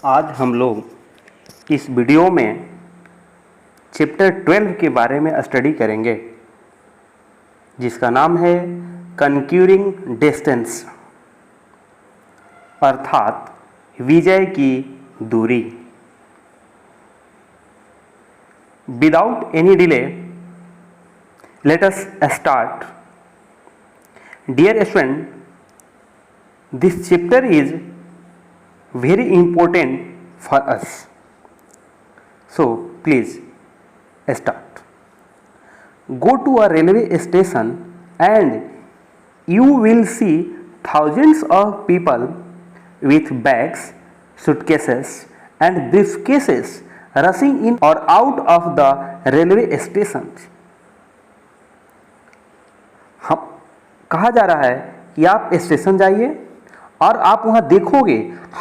आज हम लोग इस वीडियो में चैप्टर 12 के बारे में स्टडी करेंगे, जिसका नाम है कन्क्यूरिंग डिस्टेंस, अर्थात विजय की दूरी। Without any delay let us start. Dear student, this chapter is very important for us, so please start. Go to a railway station and you will see thousands of people with bags, suitcases and briefcases rushing in or out of the railway stations. हम कहा जा रहा है कि आप station जाइए और आप वहाँ देखोगे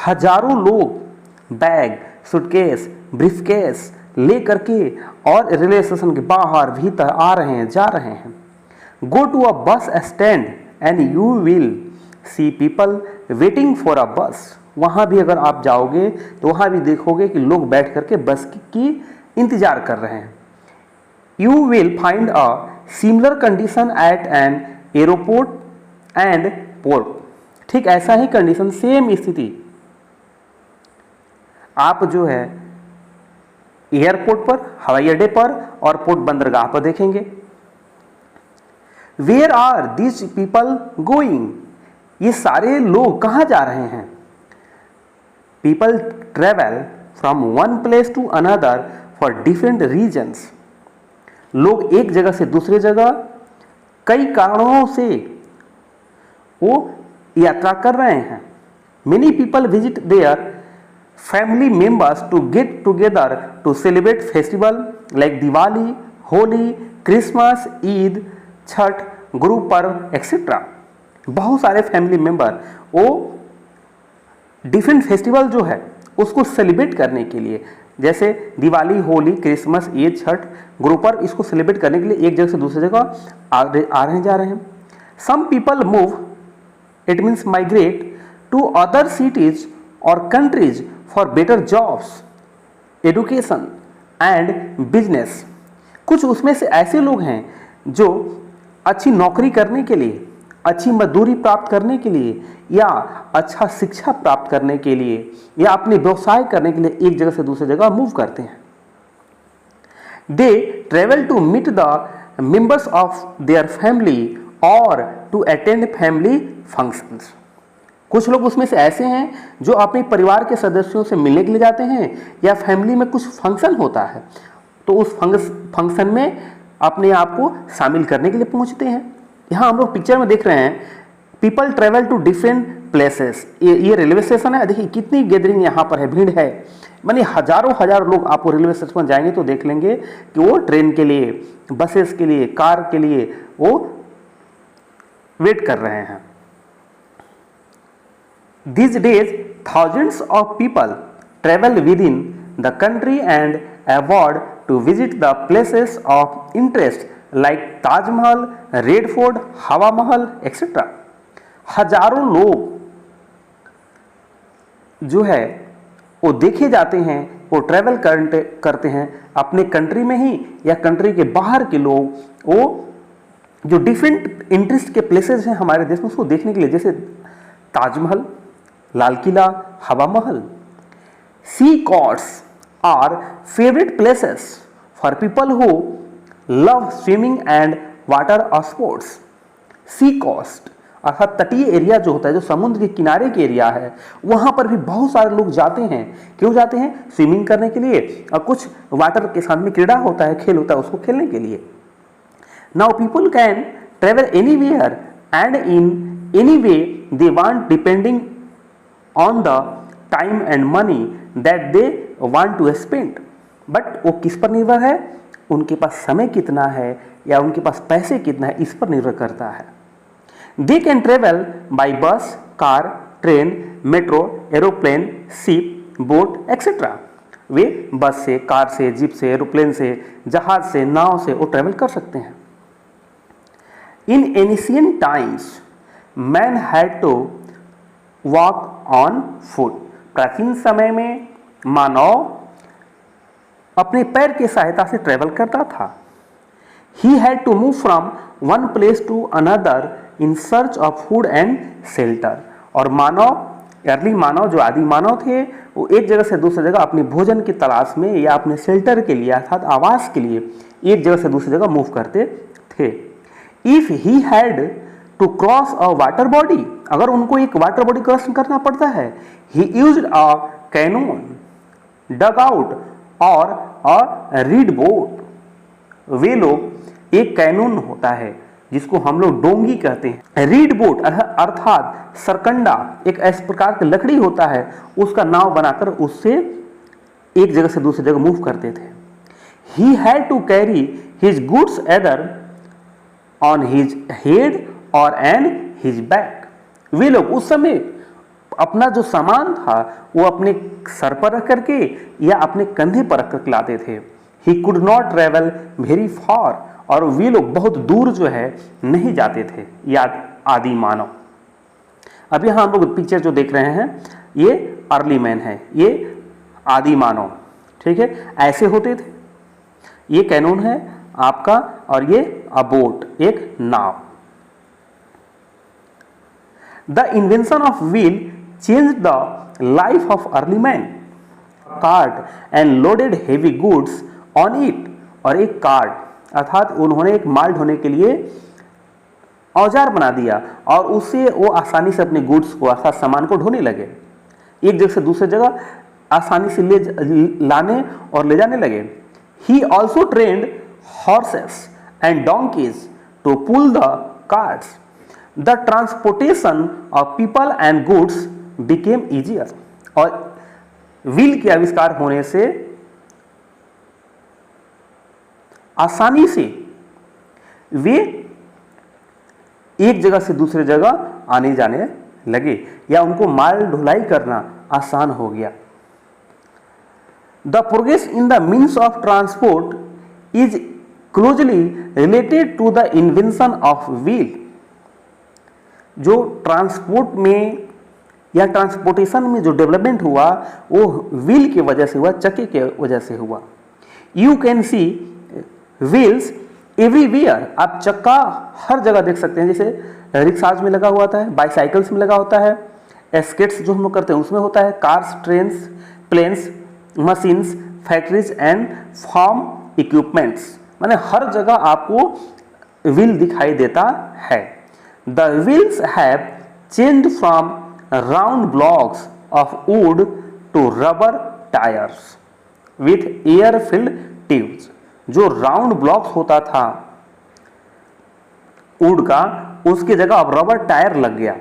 हजारों लोग बैग, सूटकेस, ब्रीफकेस ले करके और रेलवे स्टेशन के बाहर भीतर आ रहे हैं, जा रहे हैं। गो to a bus stand and you will see people waiting for a bus. वहाँ भी अगर आप जाओगे तो वहाँ भी देखोगे कि लोग बैठ करके बस की इंतजार कर रहे हैं। You will find a similar condition at an airport and port. ठीक ऐसा ही कंडीशन, सेम स्थिति आप जो है एयरपोर्ट पर, हवाई अड्डे पर और पोर्ट बंदरगाह पर देखेंगे। Where are this people going? ये सारे लोग कहां जा रहे हैं? People travel from one place to another for different reasons. लोग एक जगह से दूसरी जगह कई कारणों से वो यात्रा कर रहे हैं। Many people visit their family members to get together to celebrate festival like Diwali, Holi, Christmas, Eid, Chhath, Guru Parv etcetera. बहुत सारे फैमिली मेंबर वो डिफरेंट फेस्टिवल जो है उसको सेलिब्रेट करने के लिए, जैसे दिवाली, होली, क्रिसमस, ईद, छठ, गुरु पर्व, इसको सेलिब्रेट करने के लिए एक जगह से दूसरी जगह आ रहे जा रहे हैं। Some people move, it means migrate to other cities or countries for better jobs, education and business. कुछ उसमें से ऐसे लोग हैं जो अच्छी नौकरी करने के लिए, अच्छी मजदूरी प्राप्त करने के लिए या अच्छा शिक्षा प्राप्त करने के लिए या अपने व्यवसाय करने के लिए एक जगह से दूसरी जगह मूव करते हैं। They travel to meet the members of their family और टू अटेंड फैमिली फंक्शंस। कुछ लोग उसमें से ऐसे हैं जो अपने परिवार के सदस्यों से मिलने के लिए जाते हैं या फैमिली में कुछ फंक्शन होता है तो उस फंक्शन में अपने आप को शामिल करने के लिए पहुंचते हैं। यहाँ हम लोग पिक्चर में देख रहे हैं people travel to different places. ये रेलवे स्टेशन है, देखिए कितनी गैदरिंग यहाँ पर है, भीड़ है, मानी हजारों लोग आपको रेलवे स्टेशन पर जाएंगे तो देख लेंगे कि वो ट्रेन के लिए, बसेस के लिए, कार के लिए वो वेट कर रहे हैं। These days, thousands of people travel within the country and abroad to visit the places of interest like Taj Mahal, Red Fort, Hawa Mahal, etc. हजारों लोग जो है वो देखे जाते हैं, वो ट्रैवल करते हैं अपने कंट्री में ही या कंट्री के बाहर के लोग वो जो डिफरेंट इंटरेस्ट के प्लेसेस हैं हमारे देश में उसको देखने के लिए, जैसे ताजमहल, लाल Qila, Hawa Mahal. Sea coasts are favourite places for people who love swimming and water sports. Sea coast अर्थात तटीय एरिया जो होता है, जो समुद्र के किनारे के एरिया है, वहां पर भी बहुत सारे लोग जाते हैं। क्यों जाते हैं? स्विमिंग करने के लिए और कुछ वाटर के साथ में क्रीड़ा होता है, खेल होता है, उसको खेलने के लिए। Now people can travel anywhere and in any way they want depending on the time and money that they want to spend. But वो किस पर निर्भर है? उनके पास समय कितना है या उनके पास पैसे कितना है, इस पर निर्भर करता है। They can travel by bus, car, train, metro, aeroplane, ship, boat, etc. वे बस से, कार से, जीप से, एरोप्लेन से, जहाज से, नाव से वो ट्रेवल कर सकते हैं। In ancient times, man had to walk on foot प्राचीन समय में मानव अपने पैर की सहायता से ट्रेवल करता था। He had to move from one place to another in search of food and shelter। और अर्ली मानव जो आदि मानव थे वो एक जगह से दूसरी जगह अपने भोजन की तलाश में या अपने शेल्टर के लिए अर्थात आवास के लिए एक जगह से दूसरी जगह मूव करते थे। If he had to cross a water body, अगर उनको एक वाटर बॉडी क्रॉस करना पड़ता है, he used a canoe, dugout और a reed boat। वे लोग एक कैनून होता है जिसको हम लोग डोंगी कहते हैं, रीड बोट अर्थात सरकंडा एक इस प्रकार का लकड़ी होता है, उसका नाव बनाकर उससे एक जगह से दूसरी जगह मूव करते थे। He had to carry his goods either on his head or on his back। वे लोग उस समय अपना जो सामान था वो अपने सर पर रख करके या अपने कंधे पर रख कर लाते थे। He could not travel very far, और वे लोग बहुत दूर जो है नहीं जाते थे या आदि मानव। अब यहाँ हम लोग पिक्चर जो देख रहे हैं ये अर्ली मैन है, ये आदि मानव, ठीक है, ऐसे होते थे। ये कैनून है आपका और ये अबोट एक नाव। The invention of wheel changed the life of early man। cart and loaded heavy goods on it। और एक कार्ट अर्थात उन्होंने एक माल ढोने के लिए औजार बना दिया और उससे वो आसानी से अपने गुड्स को अर्थात सामान को ढोने लगे, एक जगह से दूसरी जगह आसानी से लाने और ले जाने लगे। He also trained horses and donkeys to pull the carts। The transportation of people and goods became easier। और व्हील के आविष्कार होने से आसानी से वे एक जगह से दूसरी जगह आने जाने लगे या उनको माल ढुलाई करना आसान हो गया। The progress in the means of transport is closely related to the invention of wheel. जो ट्रांसपोर्ट में या ट्रांसपोर्टेशन में जो डेवलपमेंट हुआ वो व्हील की वजह से हुआ, चक्के के वजह से हुआ। You can see wheels everywhere. आप चक्का हर जगह देख सकते हैं, जैसे रिक्शाज में लगा हुआ होता है, बाईसाइकिल्स में लगा होता है, स्केट्स जो हम लोग करते हैं उसमें होता है, cars, trains, planes, machines, factories and farm equipments, माने हर जगह आपको व्हील दिखाई देता है। The wheels have changed from round blocks of wood to rubber tyres with air filled tubes. जो राउंड ब्लॉक्स होता था वुड का, उसकी जगह अब रबर टायर लग गया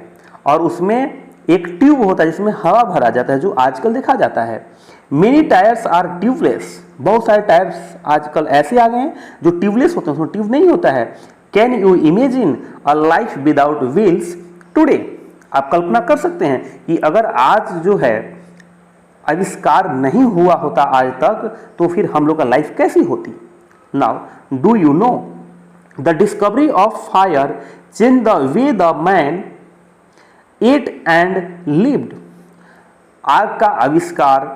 और उसमें एक ट्यूब होता है जिसमें हवा भरा जाता है, जो आजकल देखा जाता है। Many tyres are tubeless. बहुत सारे टायर्स आजकल ऐसे आ गए हैं जो ट्यूबलेस होते हैं, उसमें ट्यूब नहीं होता है। Can you imagine a life without wheels today. आप कल्पना कर सकते हैं कि अगर आज जो है आविष्कार नहीं हुआ होता आज तक, तो फिर हम लोग का लाइफ कैसी होती। Now do you know the discovery of fire change the way the man eight and lived. आग का आविष्कार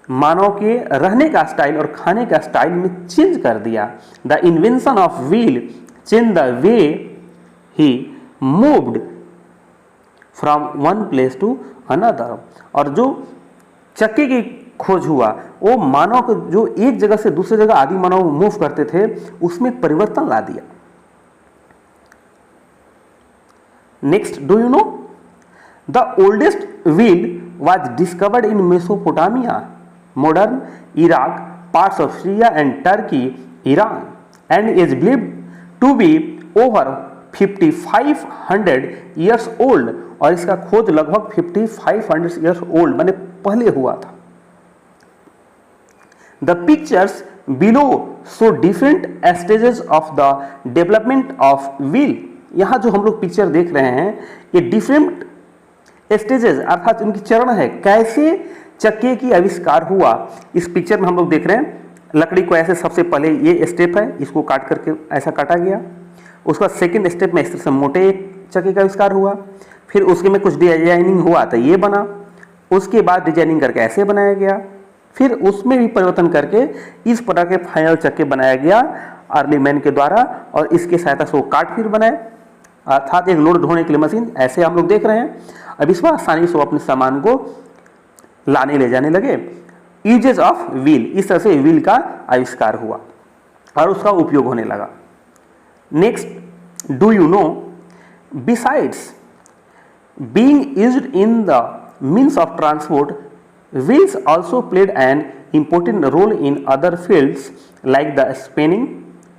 मानव के रहने का स्टाइल और खाने का स्टाइल में चेंज कर दिया। The invention of wheel change the way he moved from one place to another. और जो चक्के की खोज हुआ वो मानव को जो एक जगह से दूसरी जगह आदि मानव मूव करते थे उसमें परिवर्तन ला दिया। Next, do you know the oldest wheel was discovered in Mesopotamia, modern Iraq, parts of Syria and Turkey, Iran, and is believed to be over 5500 years old। और इसका खोज लगभग 5500 years old माने पहले हुआ था। The pictures below show different stages of the development of wheel। यहाँ जो हम लोग पिक्चर देख रहे हैं ये डिफरेंट स्टेजेस अर्थात उनकी चरण है, कैसे चक्के की आविष्कार हुआ। इस पिक्चर में हम लोग देख रहे हैं लकड़ी को ऐसे, सबसे पहले ये स्टेप है, इसको काट करके ऐसा काटा गया। उसका सेकंड स्टेप में इस तरह से मोटे चक्के का आविष्कार हुआ, फिर उसके में कुछ डिजाइनिंग हुआ तो ये बना, उसके बाद डिजाइनिंग करके ऐसे बनाया गया, फिर उसमें भी परिवर्तन करके इस प्रकार के फाइनल चक्के बनाया गया अर्ली मैन के द्वारा, और इसके सहायता से वो कार्ट फिर बनाए, अर्थात एक लोड ढोने के लिए मशीन। ऐसे हम लोग देख रहे हैं। अब इसमें आसानी से वो अपने सामान को लाने ले जाने लगे। यूजेस ऑफ व्हील, इस तरह से व्हील का आविष्कार हुआ और उसका उपयोग होने लगा। Next, do you no besides being used in the means of transport, wheels also played an important role in other fields like the spinning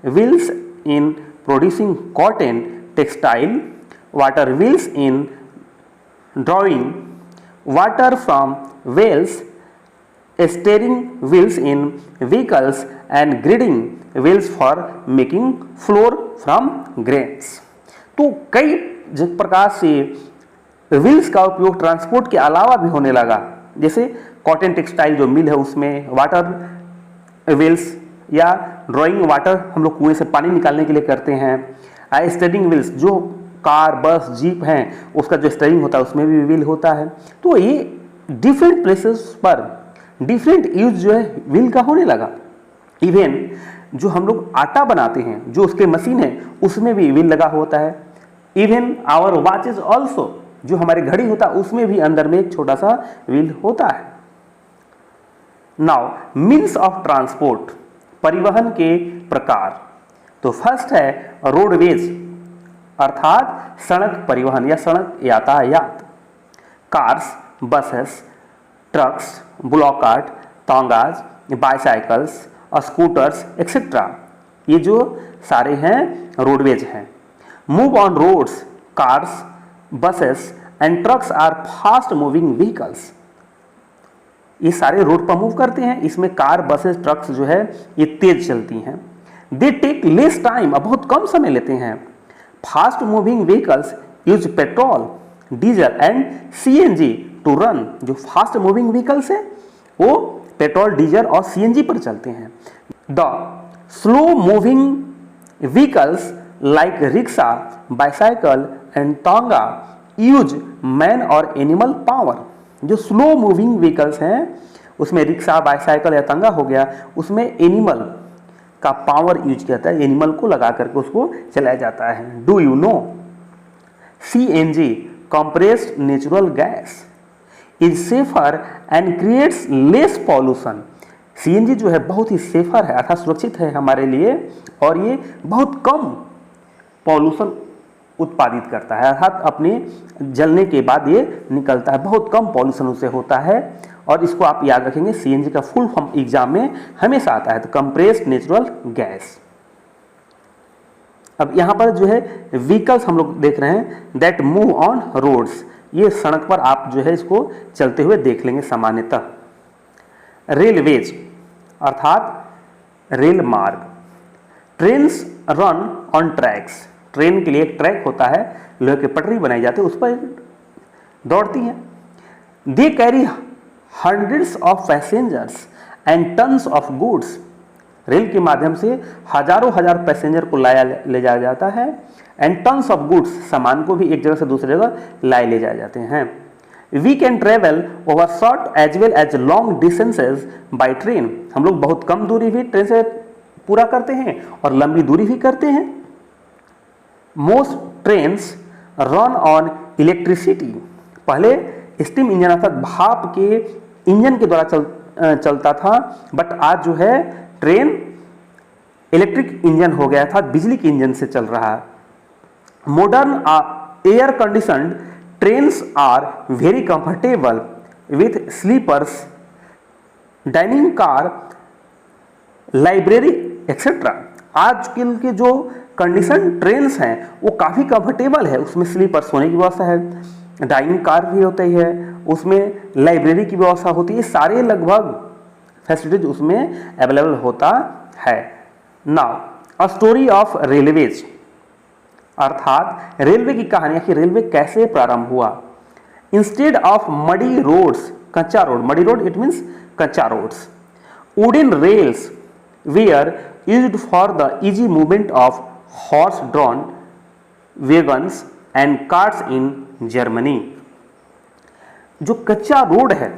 wheels in producing cotton, textile, water wheels in drawing water from wells, steering wheels in vehicles and grinding wheels for making flour from grains। तो कई प्रकार से wheels का उपयोग transport के अलावा भी होने लगा, जैसे कॉटन टेक्सटाइल जो मिल है उसमें वाटर व्हील्स, या ड्राइंग वाटर हम लोग कुएं से पानी निकालने के लिए करते हैं। स्टीयरिंग व्हील्स जो कार बस जीप हैं उसका जो स्टीयरिंग होता है उसमें भी व्हील होता है। तो ये डिफरेंट प्लेसेस पर डिफरेंट यूज जो है व्हील का होने लगा। इवन जो हम लोग आटा बनाते हैं जो उसके मशीन है उसमें भी व्हील लगा होता है। इवन आवर वॉचेज ऑल्सो, जो हमारी घड़ी होता है उसमें भी अंदर में एक छोटा सा व्हील होता है। नाउ मीन्स ऑफ ट्रांसपोर्ट, परिवहन के प्रकार। तो फर्स्ट है रोडवेज, अर्थात सड़क परिवहन या सड़क यातायात। Cars, buses, trucks, bullock cart, तांगाज, बाईसाइकिल्स, स्कूटर्स एक्सेट्रा, ये जो सारे हैं रोडवेज हैं। Move on roads, cars, buses and trucks are fast moving vehicles, ये सारे रोड पर मूव करते हैं। इसमें कार, बसेस, ट्रक्स जो है ये तेज चलती हैं। दे टेक लेस टाइम, अब बहुत कम समय लेते हैं। Fast moving vehicles use petrol, diesel and CNG to run, जो फास्ट मूविंग व्हीकल्स है वो पेट्रोल, डीजल और सीएनजी पर चलते हैं। The slow moving vehicles like rickshaw, bicycle and tonga use man और एनिमल पावर, जो स्लो मूविंग व्हीकल्स हैं उसमें रिक्शा, बाइसाइकिल या तांगा हो गया, उसमें एनिमल का पावर यूज किया जाता है, एनिमल को लगा करके उसको चलाया जाता है। Do you no CNG compressed natural gas is safer and creates less pollution, CNG जो है बहुत ही सेफर है अर्थात सुरक्षित है हमारे लिए और ये बहुत कम पॉल्यूशन उत्पादित करता है, अर्थात अपने जलने के बाद ये निकलता है, बहुत कम पॉल्यूशन उससे होता है। और इसको आप याद रखेंगे, सीएनजी का फुल फॉर्म एग्जाम में हमेशा आता है, तो कंप्रेस्ड नेचुरल गैस। अब यहाँ पर जो है व्हीकल्स हम लोग देख रहे हैं दैट मूव ऑन रोड्स, ये सड़क पर आप जो है इसको चलते हुए देख लेंगे सामान्यतः। रेलवेज अर्थात रेल मार्ग। Trains run on tracks, train के लिए एक ट्रैक होता है, लोहे की पटरी बनाई जाती है, उस पर दौड़ती हैं। They carry hundreds of passengers and tons of goods, rail के माध्यम से हजारों हजार पैसेंजर को ले जाया जाता है, एंड टन्स ऑफ गुड्स, सामान को भी एक जगह से दूसरी जगह ले जाए जाते हैं। We can travel over short as well as long distances by train, हम लोग बहुत कम दूरी भी ट्रेन से पूरा करते हैं और लंबी दूरी भी करते हैं। Most trains run on electricity, पहले स्टीम इंजन अर्थात भाप के इंजन के द्वारा चलता था, बट आज जो है ट्रेन इलेक्ट्रिक इंजन हो गया था, बिजली के इंजन से चल रहा है। Modern air conditioned trains are very comfortable with sleepers, dining car, library etcetera, आजकल के जो कंडीशन ट्रेन्स हैं वो काफ़ी कंफर्टेबल है, उसमें स्लीपर सोने की व्यवस्था है, डाइनिंग कार भी होती है, उसमें लाइब्रेरी की व्यवस्था होती है, सारे लगभग फैसिलिटीज उसमें अवेलेबल होता है। Now a story of railways, अर्थात रेलवे की कहानी कि रेलवे कैसे प्रारंभ हुआ। इंस्टेड ऑफ मडी रोड्स, कच्चा road, muddy road it means कच्चा roads, wooden rails were used for the easy movement of horse drawn wagons and carts in Germany. जो कच्चा रोड है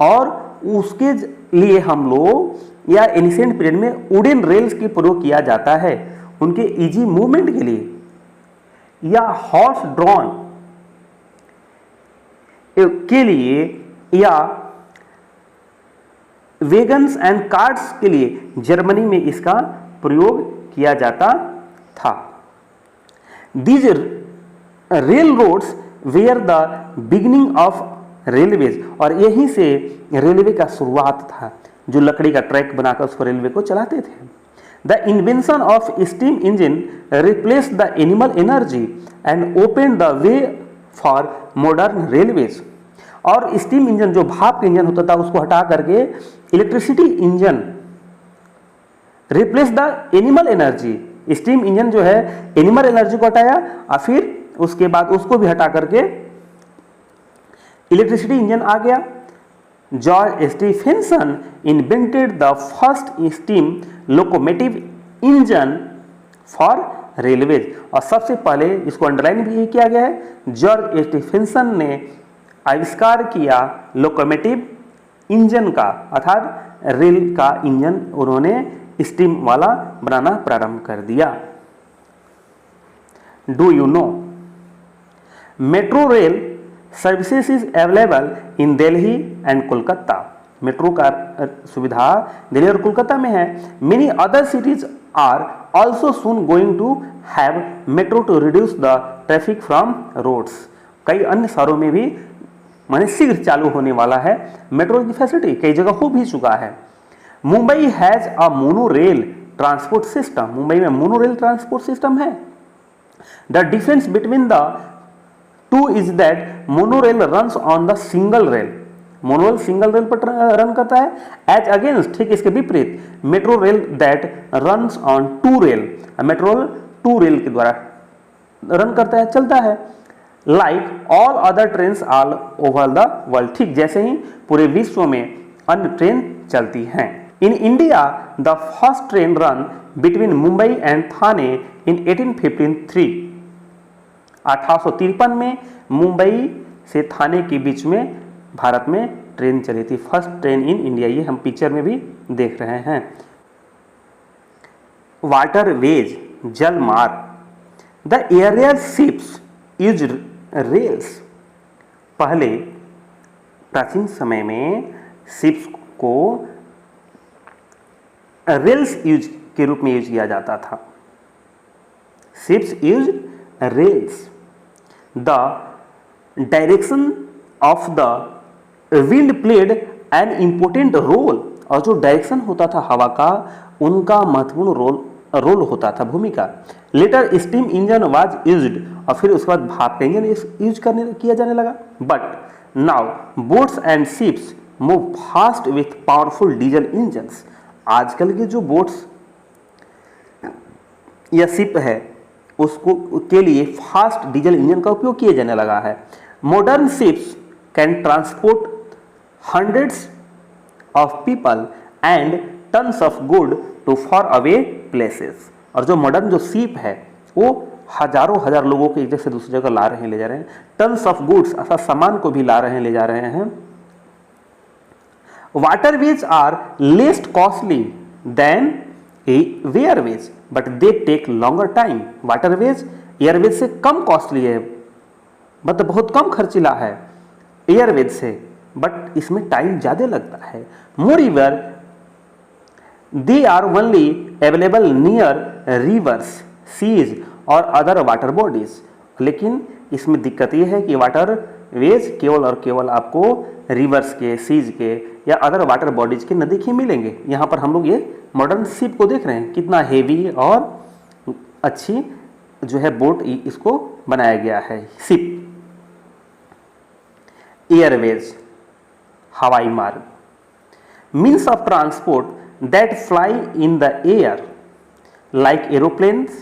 और उसके लिए हम लोग या एंशिएंट पीरियड में वुडन रेल्स की प्रयोग किया जाता है उनके इजी मूवमेंट के लिए या हॉर्स ड्रॉन के लिए या वेगन्स एंड कार्ट्स के लिए जर्मनी में इसका प्रयोग किया जाता था। These rail roads were the beginning of railways, और यहीं से रेलवे का शुरुआत था, जो लकड़ी का ट्रैक बनाकर उस पर रेलवे को चलाते थे। The invention of steam engine replace the animal energy and open the way for modern railways, और स्टीम इंजन जो भाप का इंजन होता था उसको हटा करके electricity engine replace the animal energy, steam engine जो है एनिमल एनर्जी को हटाया और फिर उसके बाद उसको भी हटा करके इलेक्ट्रिसिटी इंजन आ गया। George Stephenson invented the first steam locomotive engine for railways, और सबसे पहले इसको अंडरलाइन भी किया गया है, जॉर्ज स्टीफेंसन ने आविष्कार किया लोकोमोटिव इंजन का, अर्थात रेल का इंजन उन्होंने स्टीम वाला बनाना प्रारंभ कर दिया। Do you know metro rail services is available in Delhi and Kolkata, metro का सुविधा दिल्ली और कोलकाता में है। Many other cities are also soon going to have metro to reduce the traffic from roads, कई अन्य शहरों में भी माने शीघ्र चालू होने वाला है मेट्रो की फैसिलिटी, कई जगह हो भी चुका है। Mumbai has a mono rail transport system, Mumbai में मोनो रेल ट्रांसपोर्ट सिस्टम है। The difference between the two is that mono rail runs on the single rail, mono rail single rail पर रन करता है, एज अगेंस्ट ठीक इसके विपरीत metro rail that runs on two rail, metro rail two rail के द्वारा run करता है, चलता है। Like all other train all over the world, ठीक जैसे ही पूरे विश्व में अन्य ट्रेन चलती हैं। In India the first train run between Mumbai and Thane in 1853, 1853 में मुंबई से थाने के बीच में भारत में ट्रेन चली थी, फर्स्ट ट्रेन इन इंडिया, ये हम पिक्चर में भी देख रहे हैं। वाटरवेज जल मार्ग, the aerial ships use rails, पहले प्राचीन समय में शिप्स को रेल्स यूज के रूप में यूज किया जाता था। Ships use rails. The direction of the wind played an important role, और जो डायरेक्शन होता था हवा का उनका महत्वपूर्ण रोल होता था, भूमिका। Later steam engine was used, और फिर उसके बाद भाप का इंजन यूज किया जाने लगा। But now boats and ships move fast with powerful diesel engines, आजकल के जो बोट्स या शिप है उसको के लिए फास्ट डीजल इंजन का उपयोग किया जाने लगा है। Modern ships can transport hundreds of people and tons of good to far away places, और जो मॉडर्न जो शिप है वो हजार लोगों को एक जगह से दूसरी जगह ला रहे हैं, ले जा रहे हैं, टन्स ऑफ गुड्स अर्थात सामान को भी ला रहे हैं, ले जा रहे हैं। Waterways are less costly than airways but they take longer time, waterways airways से कम कॉस्टली है, मतलब बहुत कम खर्चीला है एयरवेज से, बट इसमें टाइम ज्यादा लगता है। Moreover they are only available near rivers, seas और अदर वाटर बॉडीज, लेकिन इसमें दिक्कत यह है कि वाटर वेज केवल और केवल आपको रिवर्स के, सीज के या अदर वाटर बॉडीज के नज़दीक ही मिलेंगे। यहाँ पर हम लोग ये मॉडर्न शिप को देख रहे हैं, कितना हेवी और अच्छी जो है बोट इसको बनाया गया है, शिप। एयरवेज हवाई मार्ग, means of transport that fly in the air like aeroplanes,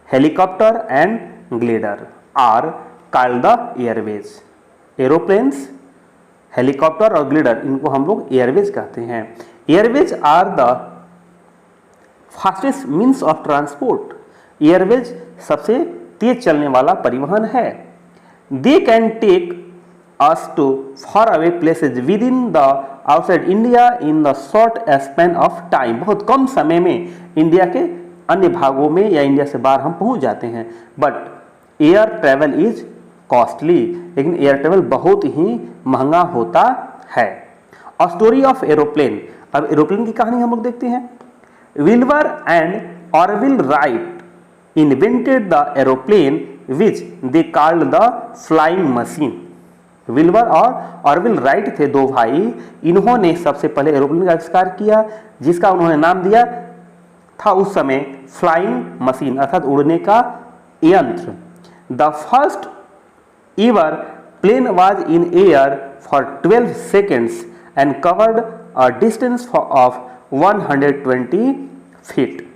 helicopter and glider are called the airways. Aeroplanes, helicopter और glider इनको हम लोग airways कहते हैं। Airways are the fastest means of transport. Airways सबसे तेज चलने वाला परिवहन है। They can take us to far away places within the outside India in the short span of time। बहुत कम समय में इंडिया के अन्य भागों में या इंडिया से बाहर हम पहुंच जाते हैं। But air travel is costly, लेकिन एयर ट्रैवल बहुत ही महंगा होता है। अ स्टोरी ऑफ एरोप्लेन, अब एरोप्लेन की कहानी हम लोग देखते हैं। Wilbur and Orville right invented the aeroplane which they called the flying machine. Wilbur और ऑरविल राइट थे दो भाई, इन्होंने सबसे पहले एरोप्लेन का आविष्कार किया जिसका उन्होंने नाम दिया था उस समय फ्लाइंग मशीन अर्थात उड़ने का यंत्र। The first ever plane was in air for 12 seconds and covered a distance of 120 feet.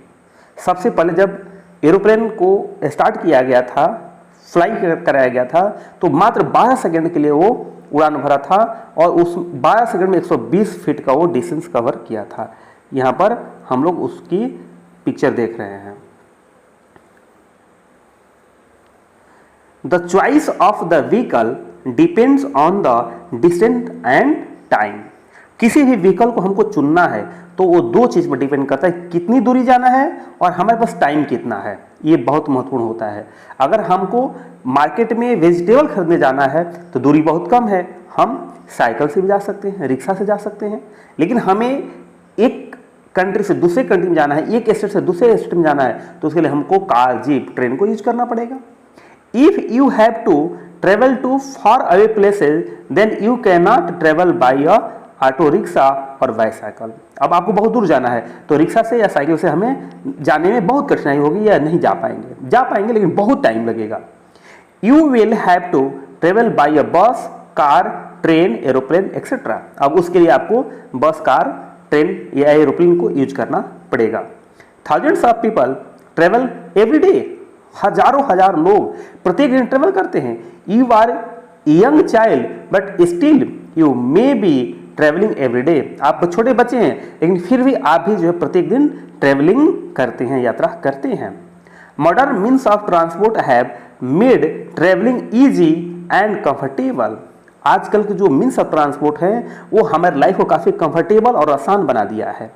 सबसे पहले जब एरोप्लेन को स्टार्ट किया गया था, फ्लाई कराया गया था, तो मात्र 12 सेकंड के लिए वो उड़ान भरा था और उस 12 सेकंड में 120 फीट का वो डिस्टेंस कवर किया था। यहाँ पर हम लोग उसकी पिक्चर देख रहे हैं। The choice of the vehicle depends on the distance and time. किसी भी व्हीकल को हमको चुनना है तो वो दो चीज पर डिपेंड करता है, कितनी दूरी जाना है और हमारे पास टाइम कितना है। ये बहुत महत्वपूर्ण होता है। अगर हमको मार्केट में वेजिटेबल खरीदने जाना है तो दूरी बहुत कम है, हम साइकिल से भी जा सकते हैं, रिक्शा से जा सकते हैं। लेकिन हमें एक कंट्री से दूसरे कंट्री में जाना है, एक स्टेट से दूसरे स्टेट में जाना है, तो उसके लिए हमको कार, जीप, ट्रेन को यूज करना पड़ेगा। If you have to travel to far away places then you can not travel by a auto rickshaw और बाईसाइकिल। अब आपको बहुत दूर जाना है तो रिक्शा से या साइकिल से हमें जाने में बहुत कठिनाई होगी या नहीं जा पाएंगे लेकिन बहुत टाइम लगेगा। You will have to travel by a bus, car, train, aeroplane etcetera. अब उसके लिए आपको बस, कार, ट्रेन या एरोप्लेन को यूज करना पड़ेगा। Thousands of people travel every day, हजार लोग प्रत्येक दिन ट्रेवल करते हैं। You are young child but still you may be travelling every day. आप छोटे बच्चे हैं लेकिन फिर भी आप भी जो है प्रत्येक दिन ट्रेवलिंग करते हैं, यात्रा करते हैं। Modern means of transport have made travelling easy and comfortable. आजकल के जो मीन्स ऑफ ट्रांसपोर्ट है वो हमारे लाइफ को काफी कंफर्टेबल और आसान बना दिया है।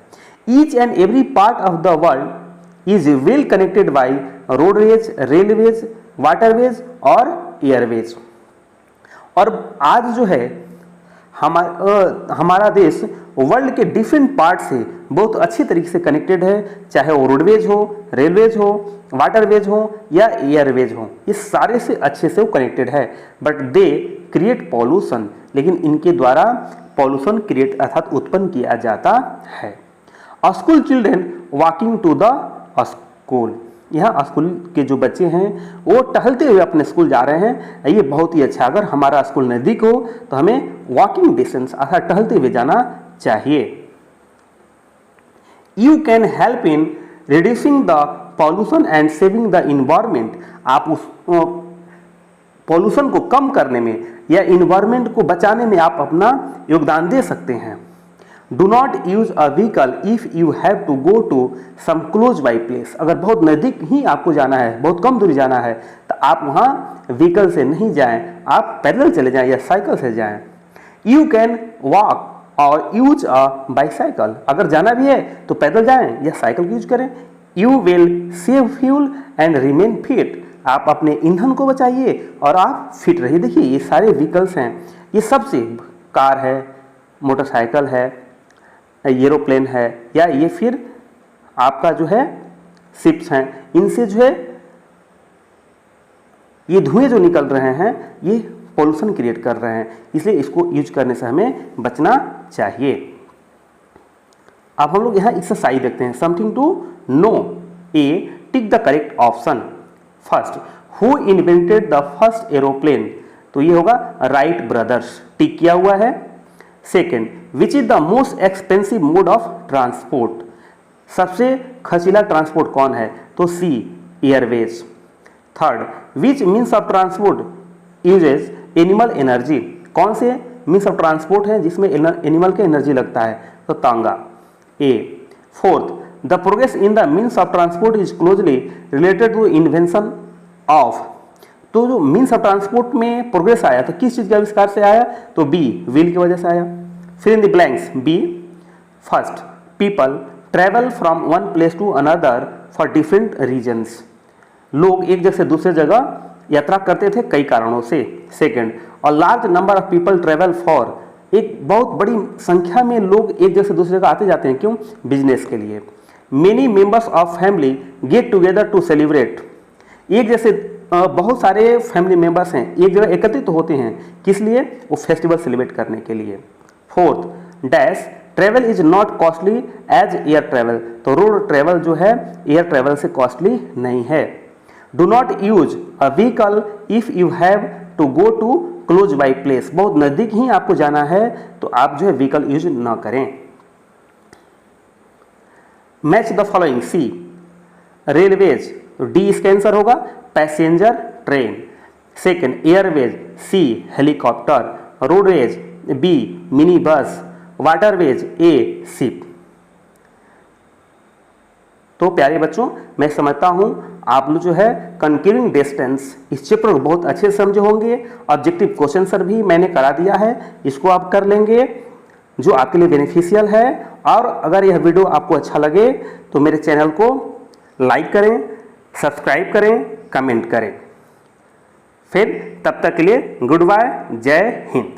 Each and every part of the world is well connected by roadways, railways, waterways और एयरवेज। और आज जो है हमारा देश वर्ल्ड के डिफरेंट पार्ट से बहुत अच्छी तरीके से कनेक्टेड है, चाहे वो रोडवेज हो, रेलवेज हो, वाटरवेज हो या एयरवेज हो, ये सारे से अच्छे से वो कनेक्टेड है। बट दे क्रिएट पॉल्यूशन, लेकिन इनके द्वारा पॉल्यूशन क्रिएट अर्थात उत्पन्न किया जाता है। School children walking to the school, यहाँ स्कूल के जो बच्चे हैं वो टहलते हुए अपने स्कूल जा रहे हैं, ये बहुत ही अच्छा। अगर हमारा स्कूल नज़दीक हो तो हमें वॉकिंग डिस्टेंस अर्थात टहलते हुए जाना चाहिए। You can help in reducing the pollution and saving the environment. आप उस पॉल्यूशन को कम करने में या इन्वायरमेंट को बचाने में आप अपना योगदान दे सकते हैं। Do not use a vehicle if you have to go to some close by place. अगर बहुत नज़दीक ही आपको जाना है, बहुत कम दूरी जाना है, तो आप वहाँ व्हीकल से नहीं जाएं, आप पैदल चले जाएं या साइकिल से जाएं। यू कैन वॉक और यूज अ बाईसाइकिल। अगर जाना भी है तो पैदल जाएं या साइकिल यूज करें। You will save fuel and remain fit. आप अपने ईंधन को बचाइए और आप फिट रहिए। देखिए ये सारे व्हीकल्स हैं, ये सबसे कार है, मोटरसाइकिल है, एरोप्लेन है या ये फिर आपका जो है शिप्स हैं, इनसे जो है ये धुएं जो निकल रहे हैं ये पॉल्यूशन क्रिएट कर रहे हैं, इसलिए इसको यूज करने से हमें बचना चाहिए। अब हम लोग यहाँ एक्सरसाइज देखते हैं। Something to know. A, tick the correct option. First, who invented the first aeroplane? तो ये होगा राइट ब्रदर्स, टिक किया हुआ है। Second, which is the most expensive mode of transport? सबसे खर्चीला ट्रांसपोर्ट कौन है? तो C, airways. Third, which means of transport uses animal energy? कौन से मीन्स ऑफ ट्रांसपोर्ट है जिसमें एनिमल के एनर्जी लगता है? तो tonga, A. Fourth, the progress in the means of transport is closely related to invention of. तो जो मीन्स ऑफ ट्रांसपोर्ट में प्रोग्रेस आया तो किस चीज़ के आविष्कार से आया? तो बी, व्हील की वजह से आया। Fill in the blanks, B, first people travel from one place to another for different reasons. लोग एक जगह से दूसरे जगह यात्रा करते थे कई कारणों से। Second, a large number of people travel for, एक बहुत बड़ी संख्या में लोग एक जगह से दूसरी जगह आते जाते हैं, क्यों? बिजनेस के लिए। Many members of family get together to celebrate, एक जैसे बहुत सारे फैमिली मेंबर्स हैं एक जगह एकत्रित होते हैं, किस लिए? वो फेस्टिवल सेलिब्रेट करने के लिए। Fourth, dash travel is not costly as air travel, तो रोड ट्रेवल जो है एयर ट्रेवल से कॉस्टली नहीं है। Do not use a vehicle if you have to go to close by place, बहुत नजदीक ही आपको जाना है तो आप जो है व्हीकल यूज ना करें। Match the following, C railways, D इसका आंसर होगा passenger train. Second, airways, C helicopter. Roadways, B mini bus. Waterways, A ship. तो प्यारे बच्चों, मैं समझता हूं आप लोग जो है कंक्रीटिंग डिस्टेंस इस चैप्टर को बहुत अच्छे से समझे होंगे। ऑब्जेक्टिव क्वेश्चन सर भी मैंने करा दिया है, इसको आप कर लेंगे जो आपके लिए बेनिफिशियल है। और अगर यह वीडियो आपको अच्छा लगे तो मेरे चैनल को लाइक करें, सब्सक्राइब करें, कमेंट करें। फिर तब तक के लिए गुड बाय, जय हिंद।